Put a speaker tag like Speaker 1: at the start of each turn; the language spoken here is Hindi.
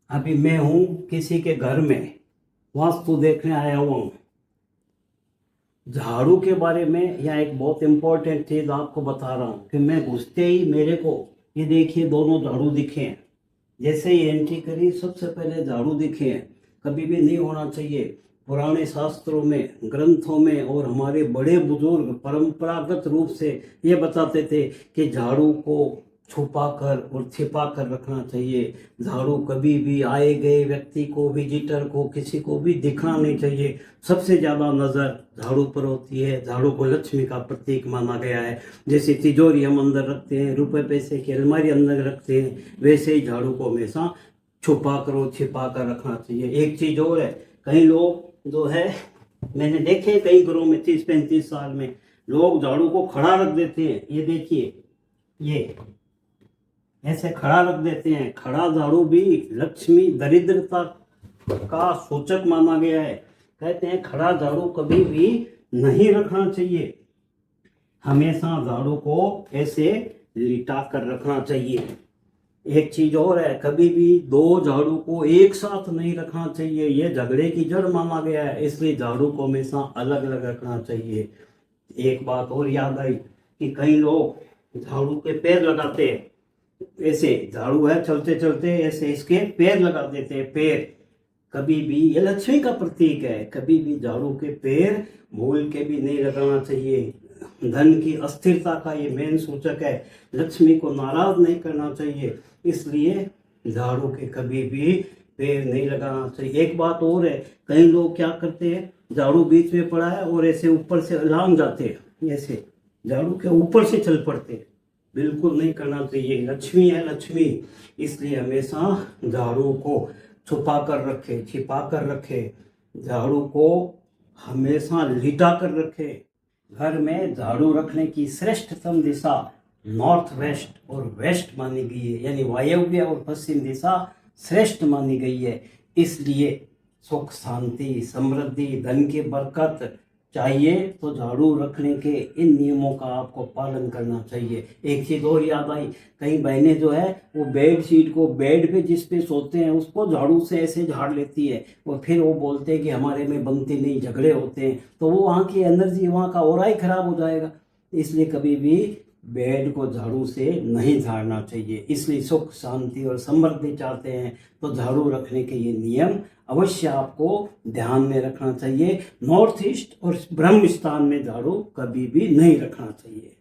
Speaker 1: अभी मैं हूँ किसी के घर में, वास्तु देखने आया हुआ हूँ। झाड़ू के बारे में यहाँ एक बहुत इम्पोर्टेंट चीज़ आपको बता रहा हूँ कि मैं घुसते ही मेरे को ये देखिए दोनों झाड़ू दिखे हैं। जैसे ही एंट्री करी सबसे पहले झाड़ू दिखे हैं। कभी भी नहीं होना चाहिए। पुराने शास्त्रों में, ग्रंथों में और हमारे बड़े बुजुर्ग परंपरागत रूप से ये बताते थे कि झाड़ू को छुपा कर और छिपा कर रखना चाहिए। झाड़ू कभी भी आए गए व्यक्ति को, विजिटर को, किसी को भी दिखना नहीं चाहिए। सबसे ज़्यादा नज़र झाड़ू पर होती है। झाड़ू को लक्ष्मी का प्रतीक माना गया है। जैसे तिजोरी हम अंदर रखते हैं, रुपए पैसे की अलमारी अंदर रखते हैं, वैसे ही झाड़ू को हमेशा छुपा कर और छिपा कर रखना चाहिए। एक चीज़ और है, कई लोग जो है, मैंने देखे कई घरों में 30-35 साल में, लोग झाड़ू को खड़ा रख देते हैं। ये देखिए, ये ऐसे खड़ा रख देते हैं। खड़ा झाड़ू भी लक्ष्मी दरिद्रता का सूचक माना गया है। कहते हैं खड़ा झाड़ू कभी भी नहीं रखना चाहिए। हमेशा झाड़ू को ऐसे लिटा कर रखना चाहिए। एक चीज और है, कभी भी दो झाड़ू को एक साथ नहीं रखना चाहिए। ये झगड़े की जड़ माना गया है, इसलिए झाड़ू को हमेशा अलग अलग रखना चाहिए। एक बात और याद आई कि कई लोग झाड़ू के पैर लगाते हैं। ऐसे झाड़ू है, चलते चलते ऐसे इसके पैर लगा देते हैं। पैर कभी भी, ये लक्ष्मी का प्रतीक है, कभी भी झाड़ू के पैर भूल के भी नहीं लगाना चाहिए। धन की अस्थिरता का ये मेन सूचक है। लक्ष्मी को नाराज नहीं करना चाहिए, इसलिए झाड़ू के कभी भी पैर नहीं लगाना चाहिए। एक बात और है, कई लोग क्या करते हैं, झाड़ू बीच में पड़ा है और ऐसे ऊपर से लांग जाते हैं, ऐसे झाड़ू के ऊपर से चल पड़ते हैं। बिल्कुल नहीं करना चाहिए। लक्ष्मी है लक्ष्मी, इसलिए हमेशा झाड़ू को छुपा कर रखे, छिपा कर रखे। झाड़ू को हमेशा लिटा कर रखे। घर में झाड़ू रखने की श्रेष्ठतम दिशा नॉर्थ वेस्ट और वेस्ट मानी गई है, यानी वायव्य और पश्चिम दिशा श्रेष्ठ मानी गई है। इसलिए सुख, शांति, समृद्धि, धन की बरकत चाहिए तो झाड़ू रखने के इन नियमों का आपको पालन करना चाहिए। एक चीज़ और याद आई, कई बहनें जो है वो बेड शीट को, बेड पे जिस पे सोते हैं उसको झाड़ू से ऐसे झाड़ लेती है और फिर वो बोलते हैं कि हमारे में बनती नहीं, झगड़े होते हैं। तो वो वहाँ की एनर्जी, वहाँ का ऑरा ही खराब हो जाएगा। इसलिए कभी भी बेड को झाड़ू से नहीं झाड़ना चाहिए। इसलिए सुख, शांति और समृद्धि चाहते हैं तो झाड़ू रखने के ये नियम अवश्य आपको ध्यान में रखना चाहिए। नॉर्थ ईस्ट और ब्रह्म स्थान में झाड़ू कभी भी नहीं रखना चाहिए।